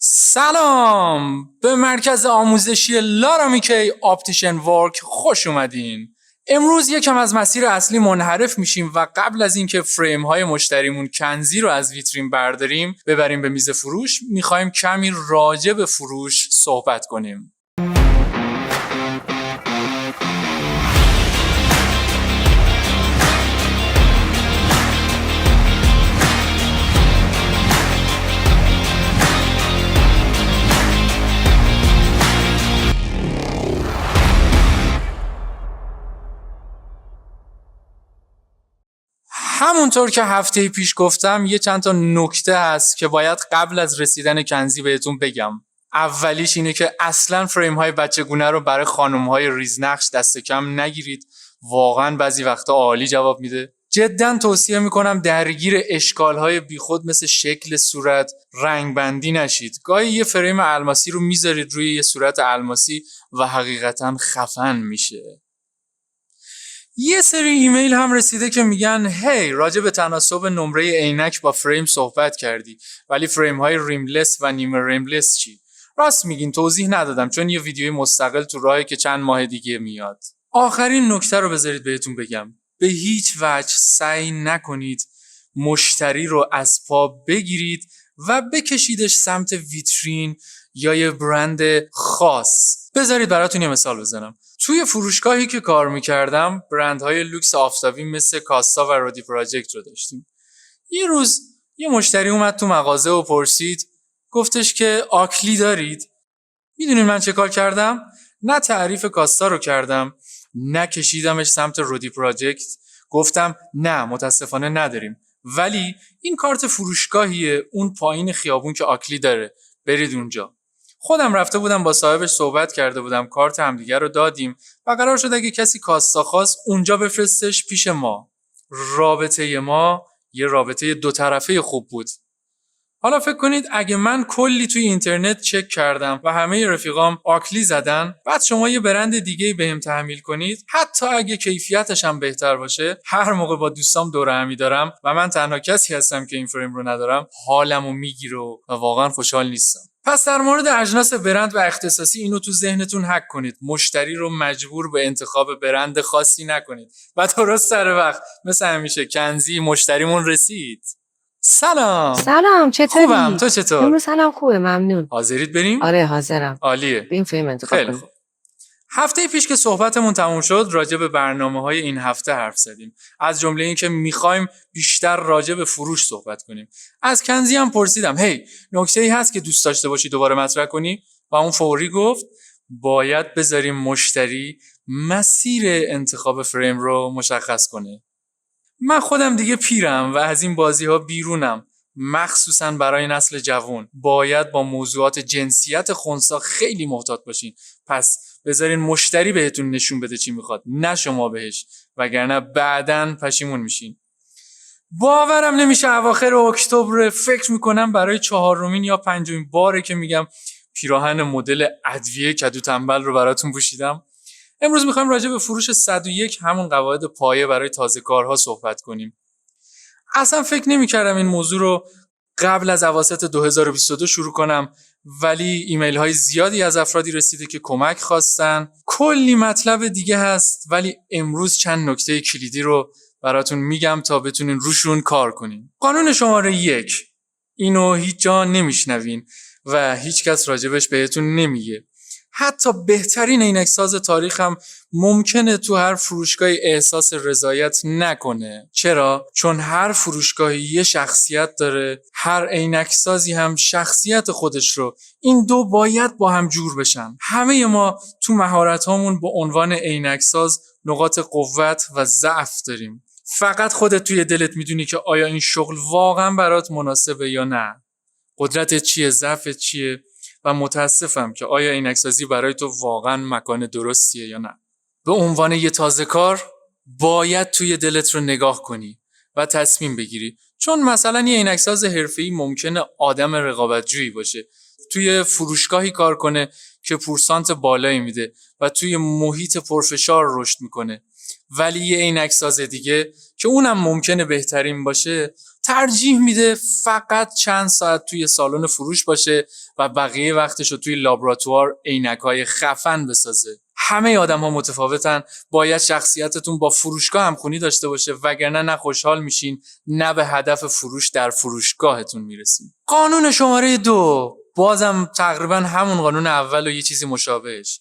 سلام به مرکز آموزشی لارامیکی آپتیشن ورک خوش اومدین. امروز یکم از مسیر اصلی منحرف میشیم و قبل از اینکه فریم های مشتریمون کنزی رو از ویترین برداریم ببریم به میز فروش، میخوایم کمی راجع به فروش صحبت کنیم. همونطور که هفته پیش گفتم یه چند تا نکته هست که باید قبل از رسیدن کنزی بهتون بگم. اولیش اینه که اصلا فریم های بچگونه رو برای خانم های ریزنقش دست کم نگیرید. واقعا بعضی وقتا عالی جواب میده. جدا توصیه میکنم درگیر اشکال های بیخود مثل شکل صورت، رنگ بندی نشید. گاهی یه فریم الماسی رو میذارید روی یه صورت الماسی و حقیقتا خفن میشه. یه سری ایمیل هم رسیده که میگن هی راجع به تناسب نمره عینک با فریم صحبت کردی، ولی فریم های ریملس و نیمه ریملس چی؟ راست میگین، توضیح ندادم چون یه ویدیوی مستقل تو راهه که چند ماه دیگه میاد. آخرین نکته رو بذارید بهتون بگم. به هیچ وجه سعی نکنید مشتری رو از پا بگیرید و بکشیدش سمت ویترین یا یه برند خاص. بذارید براتون یه مثال بزنم. توی فروشگاهی که کار میکردم برندهای لوکس آفتابی مثل کاستا و رودی پراجکت رو داشتیم. یه روز یه مشتری اومد تو مغازه و پرسید، گفتش که آکلی دارید؟ میدونین من چه کار کردم؟ نه تعریف کاستا رو کردم، نه کشیدمش سمت رودی پراجکت. گفتم نه متاسفانه نداریم، ولی این کارت فروشگاهیه اون پایین خیابون که آکلی داره، برید اونجا. خودم رفته بودم با صاحبش صحبت کرده بودم، کارت همدیگه رو دادیم و قرار شد اگه کسی کاستا خواست اونجا بفرستش پیش ما. رابطه ما یه رابطه دو طرفه خوب بود. حالا فکر کنید اگه من کلی توی اینترنت چک کردم و همه رفیقام آکلی زدن، بعد شما یه برند دیگه بهم تحمیل کنید، حتی اگه کیفیتش هم بهتر باشه، هر موقع با دوستام دور همی دارم و من تنها کسی هستم که این فریم رو ندارم، حالمو میگیره و واقعا خوشحال نیستم. پس در مورد اجناس برند و اختصاصی اینو تو ذهنتون حک کنید. مشتری رو مجبور به انتخاب برند خاصی نکنید و درست سر وقت. مثل همیشه کنزی مشتریمون رسید. سلام چطوری؟ خوبم، تو چطور؟ امروز سلام خوبه، ممنون. حاضرید بریم؟ آره حاضرم. عالیه. بریم فیلم انتخاب خیلی خوب. هفته پیش که صحبتمون تموم شد راجع به برنامه‌های این هفته حرف زدیم. از جمله این که می‌خوایم بیشتر راجع به فروش صحبت کنیم. از کنزی هم پرسیدم هی نکته‌ای هست که دوست داشته باشی دوباره مطرح کنی؟ و اون فوری گفت باید بذاریم مشتری مسیر انتخاب فریم رو مشخص کنه. من خودم دیگه پیرم و از این بازی‌ها بیرونم. مخصوصاً برای نسل جوان باید با موضوعات جنسیت خنثی خیلی محتاط باشین. پس بذارین مشتری بهتون نشون بده چی میخواد، نه شما بهش، وگرنه بعداً پشیمون میشین. باورم نمیشه اواخر اکتبر فکر میکنم برای 4مین یا 5مین باره که میگم پیراهن مدل ادویه کدو تنبل رو براتون پوشیدم. امروز میخوایم راجع به فروش 101 همون قواعد پایه برای تازه کارها صحبت کنیم. اصلا فکر نمی‌کردم این موضوع رو قبل از اواسط 2022 شروع کنم، ولی ایمیل های زیادی از افرادی رسیده که کمک خواستن. کلی مطلب دیگه هست، ولی امروز چند نکته کلیدی رو براتون میگم تا بتونین روشون کار کنین. قانون شماره 1، اینو هیچ جا نمیشنوین و هیچ کس راجبش بهتون نمیگه. حتی بهترین عینک‌ساز تاریخ هم ممکنه تو هر فروشگاهی احساس رضایت نکنه. چرا؟ چون هر فروشگاهی یه شخصیت داره، هر عینک‌سازی هم شخصیت خودش رو. این دو باید با هم جور بشن. همه ما تو مهارت‌هامون به عنوان عینک‌ساز نقاط قوت و ضعف داریم. فقط خودت توی دلت میدونی که آیا این شغل واقعا برات مناسبه یا نه. قدرتت چیه، ضعفت چیه؟ و متاسفم که آیا عینک‌سازی برای تو واقعا مکان درستیه یا نه. به عنوان یه تازه کار باید توی دلت رو نگاه کنی و تصمیم بگیری. چون مثلا یه عینک‌ساز حرفه‌ای ممکنه آدم رقابت‌جویی باشه، توی فروشگاهی کار کنه که پورسانت بالایی میده و توی محیط پرفشار رشد میکنه. ولی یه عینک ساز دیگه که اونم ممکنه بهترین باشه ترجیح میده فقط چند ساعت توی سالن فروش باشه و بقیه وقتش رو توی لابراتوار عینک‌های خفن بسازه. همه آدم‌ها متفاوتن، باید شخصیتتون با فروشگاه همخونی داشته باشه وگرنه نه خوشحال میشین نه به هدف فروش در فروشگاهتون میرسین. قانون شماره 2 بازم تقریبا همون قانون اول و یه چیزی مشابهش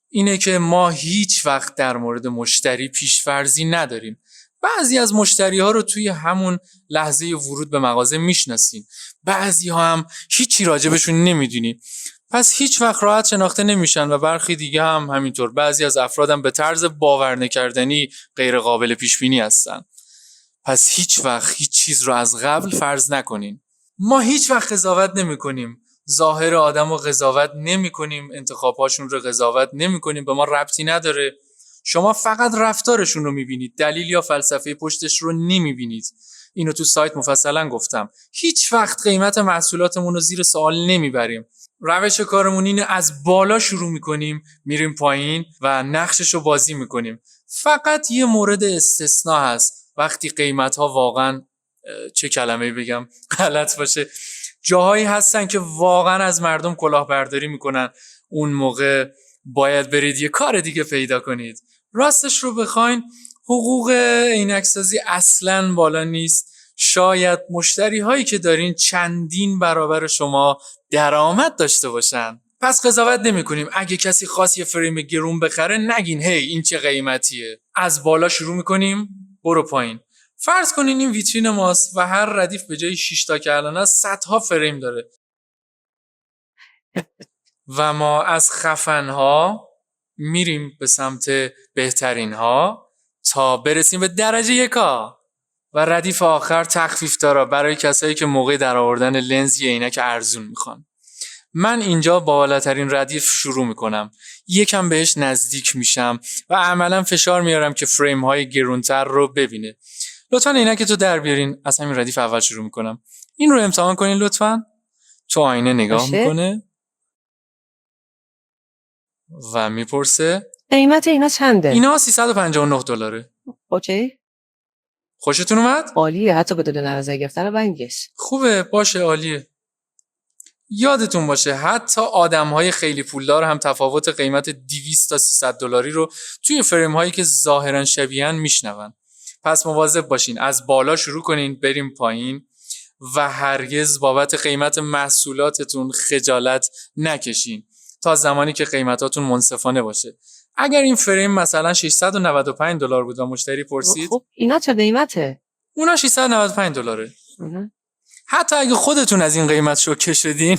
اینه که ما هیچ وقت در مورد مشتری پیش‌فرضی نداریم. بعضی از مشتری‌ها رو توی همون لحظه ورود به مغازه میشناسین، بعضی‌ها هم هیچی راجبشون نمیدونی، پس هیچ وقت راحت شناخته نمیشن و برخی دیگه هم همینطور. بعضی از افرادم به طرز باور نکردنی غیر قابل پیش بینی هستن. پس هیچ وقت هیچ چیز رو از قبل فرض نکنین. ما هیچ وقت قضاوت نمی‌کنیم. ظاهر آدمو قضاوت نمی‌کنیم، انتخاب‌هاشون رو قضاوت نمی‌کنیم، به ما ربطی نداره. شما فقط رفتارشون رو می‌بینید، دلیل یا فلسفه پشتش رو نمی‌بینید. اینو تو سایت مفصلا گفتم. هیچ وقت قیمت محصولاتمون رو زیر سوال نمیبریم. روش کارمون اینه از بالا شروع می‌کنیم، میریم پایین و نقشش رو بازی می‌کنیم. فقط یه مورد استثناء هست وقتی قیمت‌ها واقعاً چه کلمه‌ای بگم غلط باشه. جاهایی هستن که واقعا از مردم کلاهبرداری میکنن، اون موقع باید برید یه کار دیگه پیدا کنید. راستش رو بخواین حقوق عینک‌سازی اصلاً بالا نیست. شاید مشتری هایی که دارین چندین برابر شما درآمد داشته باشن. پس قضاوت نمی کنیم. اگه کسی خواست یه فریم گرون بخره نگین هی این چه قیمتیه. از بالا شروع میکنیم برو پایین. فرض کنین این ویترین ماست و هر ردیف به جای 6 تا که الان هست صدها فریم داره و ما از خفنها میریم به سمت بهترینها تا برسیم به درجه 1 و ردیف آخر تخفیف داره برای کسایی که موقع درآوردن لنز یه عینک ارزون میخوان. من اینجا با بالاترین ردیف شروع میکنم، یکم بهش نزدیک میشم و عملا فشار میارم که فریم های گرونتر رو ببینه. لطفاً عینک تو در بیارین. از همین ردیف اول شروع میکنم. این رو امتحان کنین لطفاً. تو آینه نگاه میکنه و میپرسه قیمت اینا چنده؟ اینا $359. اوکی. خوشتون اومد؟ عالیه، حتی بدون نظر گرفتن رنگش. خوبه، باشه، عالیه. یادتون باشه حتی آدم‌های خیلی پولدار هم تفاوت قیمت 200 تا $300 رو توی فریم هایی که ظاهرا شبیهن میشنون. پس مواظب باشین، از بالا شروع کنین بریم پایین و هرگز بابت قیمت محصولاتتون خجالت نکشین تا زمانی که قیمتاتون منصفانه باشه. اگر این فریم مثلا $695 بود و مشتری پرسید خب اینا چه قیمته؟ اونا $695. حتی اگه خودتون از این قیمت شوکه شدین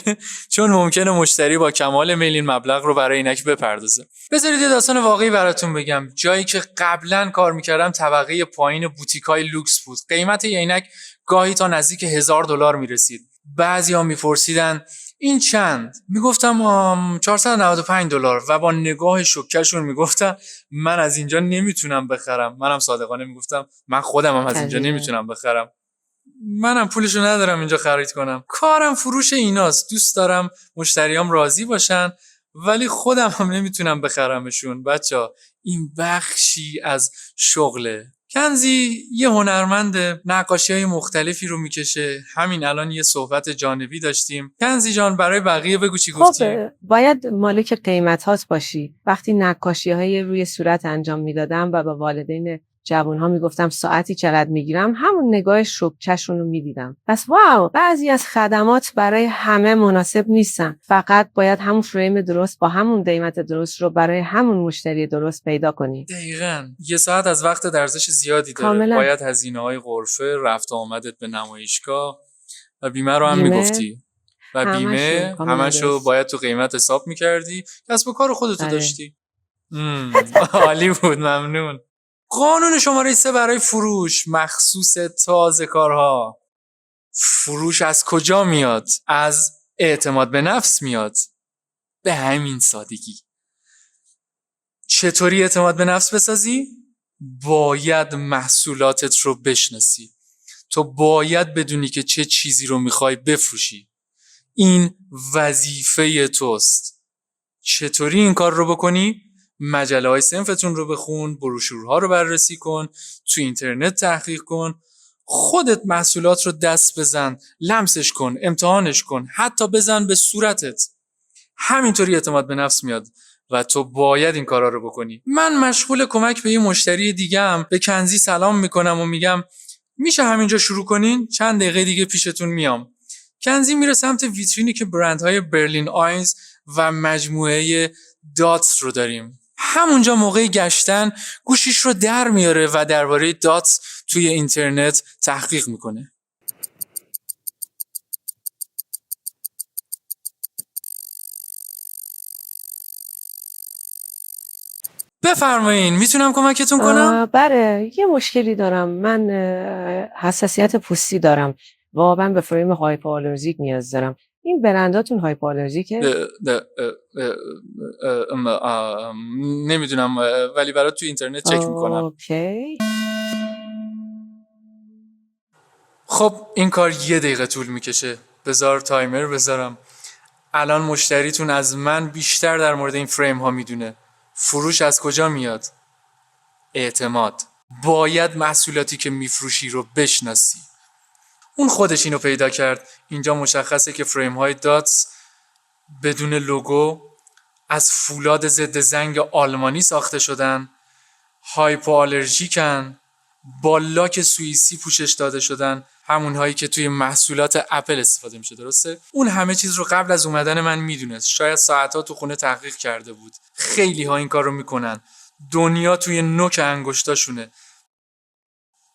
چون ممکنه مشتری با کمال میل این مبلغ رو برای عینک بپردازه. بذارید یه داستان واقعی براتون بگم. جایی که قبلا کار میکردم طبقه پایین بوتیکای لوکس بود. قیمت یه عینک گاهی تا نزدیک $1000 میرسید. بعضیا میپرسیدن این چند؟ میگفتم $495 و با نگاه شوکهشون میگفتم من از اینجا نمیتونم بخرم. منم صادقانه میگفتم من خودم هم از اینجا نمیتونم بخرم. منم پولشو ندارم اینجا خرید کنم. کارم فروش ایناست. دوست دارم مشتریام راضی باشن ولی خودم هم نمیتونم بخرمشون. بچه‌ها این بخشی از شغله. کنزی یه هنرمند، نقاشی‌های مختلفی رو میکشه. همین الان یه صحبت جانبی داشتیم. کنزی جان برای بقیه بگو چی گفتی؟ خب باید مالک قیمتات باشی. وقتی نقاشی‌های روی صورت انجام میدادم و با والدین جوان‌ها میگفتم ساعتی چقدر میگیرم، همون نگاه شوکه‌شون رو میدیدم. پس واو، بعضی از خدمات برای همه مناسب نیستن. فقط باید همون فریم درست با همون قیمت درست رو برای همون مشتری درست پیدا کنی. دقیقاً. 1 ساعت از وقت ارزش زیادی داره. کاملا. باید هزینه‌های غرفه، رفت و آمدت به نمایشگاه و بیمه رو هم میگفتی. و بیمه همشو باید تو قیمت حساب میکردی. کسب و کار خودتو داشتی. عالی بود، ممنون. قانون شماره 3 برای فروش مخصوص تازه کارها. فروش از کجا میاد؟ از اعتماد به نفس میاد. به همین سادگی. چطوری اعتماد به نفس بسازی؟ باید محصولاتت رو بشناسی. تو باید بدونی که چه چیزی رو میخوای بفروشی. این وظیفه توست. چطوری این کار رو بکنی؟ مجله های صنفتون رو بخون، بروشورها رو بررسی کن، تو اینترنت تحقیق کن، خودت محصولات رو دست بزن، لمسش کن، امتحانش کن، حتی بزن به صورتت. همینطوری اعتماد به نفس میاد و تو باید این کارا رو بکنی. من مشغول کمک به یه مشتری دیگه‌ام، به کنزی سلام میکنم و میگم میشه همینجا شروع کنین؟ چند دقیقه دیگه پیشتون میام. کنزی میره سمت ویترینی که برندهای برلین آیز و مجموعه داتس رو داریم. همونجا موقع گشتن گوشیش رو در میاره و درباره داتس توی اینترنت تحقیق میکنه. بفرمایین، میتونم کمکتون کنم؟ بله، یه مشکلی دارم. من حساسیت پوستی دارم. واقعا به فریم هایپوآلرژیک نیاز دارم. این برنداتون هایپوآلرژیکه؟ نمیدونم ولی برات تو اینترنت چک میکنم. اوکی. خب این کار 1 دقیقه طول میکشه. بذار تایمر بذارم. الان مشتریتون از من بیشتر در مورد این فریم ها میدونه. فروش از کجا میاد؟ اعتماد. باید محصولاتی که میفروشی رو بشناسی. اون خودش اینو پیدا کرد. اینجا مشخصه که فریم های داتس بدون لوگو از فولاد ضد زنگ آلمانی ساخته شدن، هایپوآلرژیکن، با لاک سوئیسی پوشش داده شدن، همون هایی که توی محصولات اپل استفاده میشه. درسته؟ اون همه چیز رو قبل از اومدن من میدونست. شاید ساعتها تو خونه تحقیق کرده بود. خیلی ها این کار رو میکنن. دنیا توی نوک انگشتاشونه.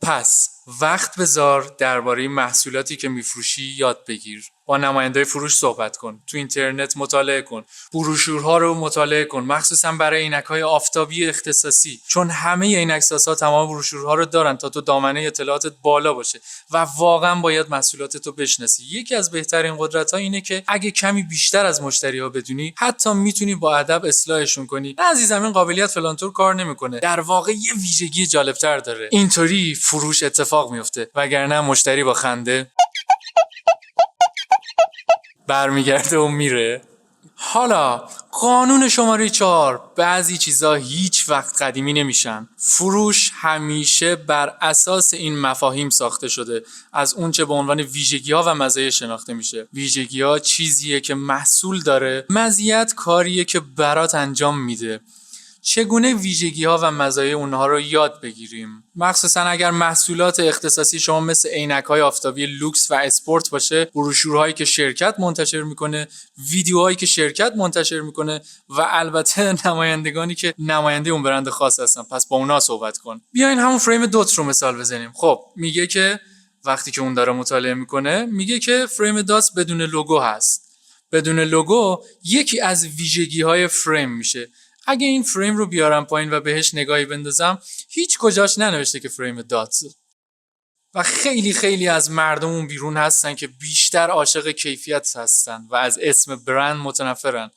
پس وقت بذار درباره محصولاتی که میفروشی یاد بگیر. با نماینده‌های فروش صحبت کن. تو اینترنت مطالعه کن. بروشورها رو مطالعه کن، مخصوصا برای عینک‌های آفتابی اختصاصی، چون همه عینک‌سازها تمام بروشورها رو دارن تا تو دامنه اطلاعاتت بالا باشه و واقعا باید محصولاتتو بشناسی. یکی از بهترین قدرت‌ها اینه که اگه کمی بیشتر از مشتری‌ها بدونی، حتی میتونی با ادب اصلاحشون کنی. نه عزیزم، این قابلیت فلانطور کار نمیکنه. در واقع یه ویژگی جالب‌تر داره. اینطوری فروش اتفاق میفته، وگرنه مشتری با خنده برمیگرده و میره. حالا قانون شماره 4، بعضی چیزا هیچ وقت قدیمی نمیشن. فروش همیشه بر اساس این مفاهیم ساخته شده. از اونچه به عنوان ویژگی‌ها و مزایا شناخته میشه. ویژگی‌ها چیزیه که محصول داره، مزیت کاریه که برات انجام میده. چگونه ویژگی‌ها و مزایای اونها رو یاد بگیریم؟ مخصوصا اگر محصولات اختصاصی شما مثل عینک‌های آفتابی لوکس و اسپورت باشه، بروشورهایی که شرکت منتشر میکنه، ویدیوهایی که شرکت منتشر میکنه و البته نمایندگانی که نماینده اون برند خاص هستن. پس با اونا صحبت کن. بیاین همون فریم دوت رو مثال بزنیم. خب میگه که وقتی که اون داره مطالعه میکنه، میگه که فریم دات بدون لوگو هست. بدون لوگو یکی از ویژگی‌های فریم میشه. اگه این فریم رو بیارم پایین و بهش نگاهی بندازم، هیچ کجاش ننوشته که فریم دات. و خیلی خیلی از مردمون بیرون هستن که بیشتر عاشق کیفیت هستن و از اسم برند متنفرن.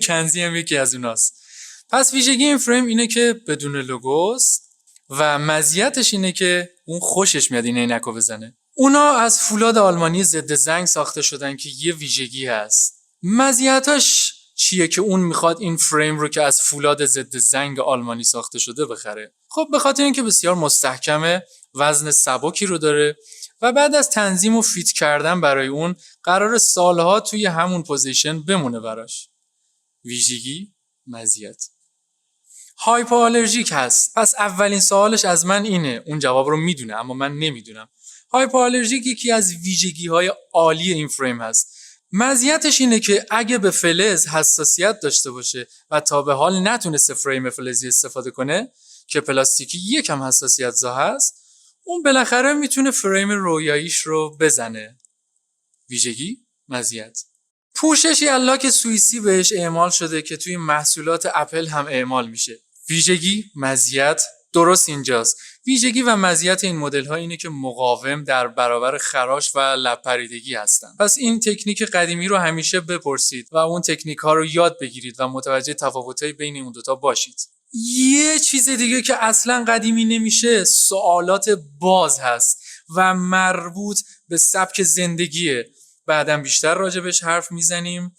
کنزی هم یکی از اوناست. پس ویژگی این فریم اینه که بدون لوگوست و مزیتش اینه که اون خوشش میاد این عینکو بزنه. اونا از فولاد آلمانی ضد زنگ ساخته شدن که یه ویژگی هست. مزیتاش چیه که اون میخواد این فریم رو که از فولاد ضد زنگ آلمانی ساخته شده بخره؟ خب به خاطر اینکه بسیار مستحکمه، وزن سبکی رو داره و بعد از تنظیم و فیت کردن برای اون قرار سالها توی همون پوزیشن بمونه براش. ویژگی، مزیت. هایپوآلرژیک هست. پس اولین سوالش از من اینه. اون جواب رو میدونه اما من نمیدونم. هایپوآلرژیک یکی از ویژگی‌های عالی این فریم هست. مزیتش اینه که اگه به فلز حساسیت داشته باشه و تا به حال نتونسته فریم فلزی استفاده کنه که پلاستیکی یکم حساسیت زا هست، اون بالاخره میتونه فریم رویاییش رو بزنه. ویژگی، مزیت. پوششی لاک سوئیسی بهش اعمال شده که توی محصولات اپل هم اعمال میشه. ویژگی، مزیت، درست اینجاست. ویژگی و مزیت این مدل‌ها اینه که مقاوم در برابر خراش و لب پریدگی هستن. پس این تکنیک قدیمی رو همیشه بپرسید و اون تکنیک‌ها رو یاد بگیرید و متوجه تفاوت‌های بین اون دوتا باشید. یه چیز دیگه که اصلاً قدیمی نمیشه، سوالات باز هست و مربوط به سبک زندگیه. بعداً بیشتر راجع بهش حرف میزنیم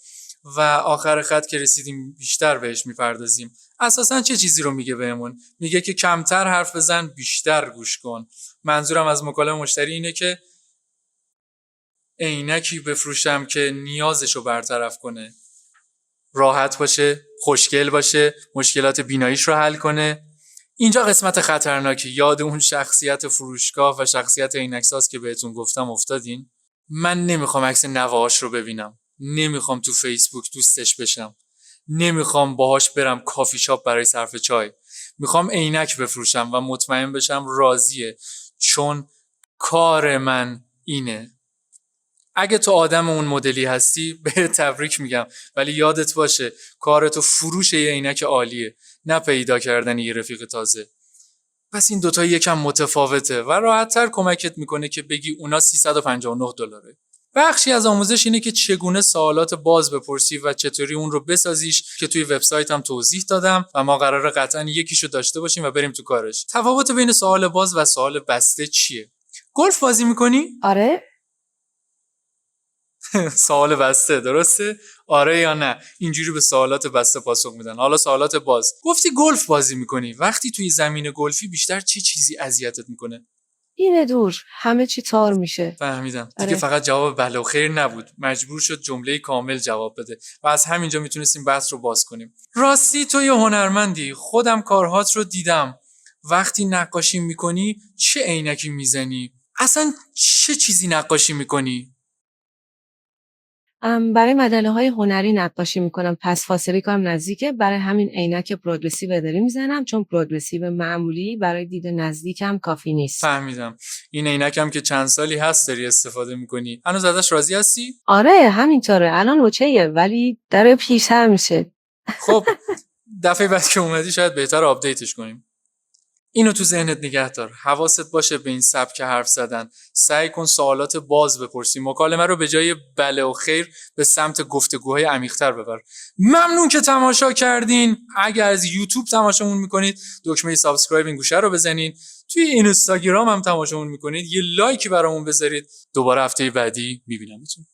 و آخر خط که رسیدیم بیشتر بهش میپردازیم. اساسا چه چیزی رو میگه بهمون؟ میگه که کمتر حرف بزن، بیشتر گوش کن. منظورم از مکالمه مشتری اینه که عینکی بفروشم که نیازشو برطرف کنه، راحت باشه، خوشگل باشه، مشکلات بیناییش رو حل کنه. اینجا قسمت خطرناکی. یاد اون شخصیت فروشگاه و شخصیت عینک‌ساز که بهتون گفتم افتادین؟ من نمیخوام عکس نوه‌هاش رو ببینم، نمیخوام تو فیسبوک دوستش بشم، نمیخوام باهاش برم کافی شاپ برای صرف چای. میخوام عینک بفروشم و مطمئن بشم راضیه، چون کار من اینه. اگه تو آدم اون مدلی هستی به تبریک میگم، ولی یادت باشه کار تو فروش یه عینک عالیه، نه پیدا کردن یه رفیق تازه. پس این دوتا یکم متفاوته و راحت‌تر کمکت میکنه که بگی اونا $359. بخشی از آموزش اینه که چگونه سوالات باز بپرسی و چطوری اون رو بسازیش که توی وبسایتم توضیح دادم و ما قراره قطعاً یکیشو داشته باشیم و بریم تو کارش. تفاوت بین سوال باز و سوال بسته چیه؟ گلف بازی میکنی؟ آره. سوال بسته، درسته؟ آره یا نه؟ اینجوری به سوالات بسته پاسخ میدن. حالا سوالات باز. گفتی گلف بازی میکنی. وقتی توی زمین گلفی بیشتر چه چیزی اذیتت میکنه؟ اینه دور همه چی تار میشه. فهمیدم. دیگه آره. فقط جواب بله و خیر نبود. مجبور شد جمله کامل جواب بده و از همینجا میتونستیم بحث رو باز کنیم. راستی تو یه هنرمندی. خودم کارهات رو دیدم. وقتی نقاشی میکنی چه عینکی میزنی؟ اصلا چه چیزی نقاشی میکنی؟ برای مجله‌های هنری نقاشی میکنم، پس فاصله کارم نزدیکه، برای همین عینک پروگرسیو اداری میزنم، چون پروگرسیو معمولی برای دید نزدیکم کافی نیست. فهمیدم. این عینکم که چند سالی هست داری استفاده میکنی. هنوز ازش راضی هستی؟ آره همینطوره، الان اوکیه ولی داره پیشتر میشه. خب دفعه بعد که اومدی شاید بهتر آپدیتش کنیم. اینو تو ذهنت نگه دار. حواست باشه به این سبک حرف زدن. سعی کن سوالات باز بپرسی. مکالمه رو به جای بله و خیر به سمت گفتگوهای عمیق‌تر ببر. ممنون که تماشا کردین. اگر از یوتیوب تماشامون میکنید دکمه سابسکرایب این گوشه رو بزنین. توی اینستاگرام هم تماشامون میکنید یه لایکی برامون بذارید. دوباره هفته بعدی میبینمتون.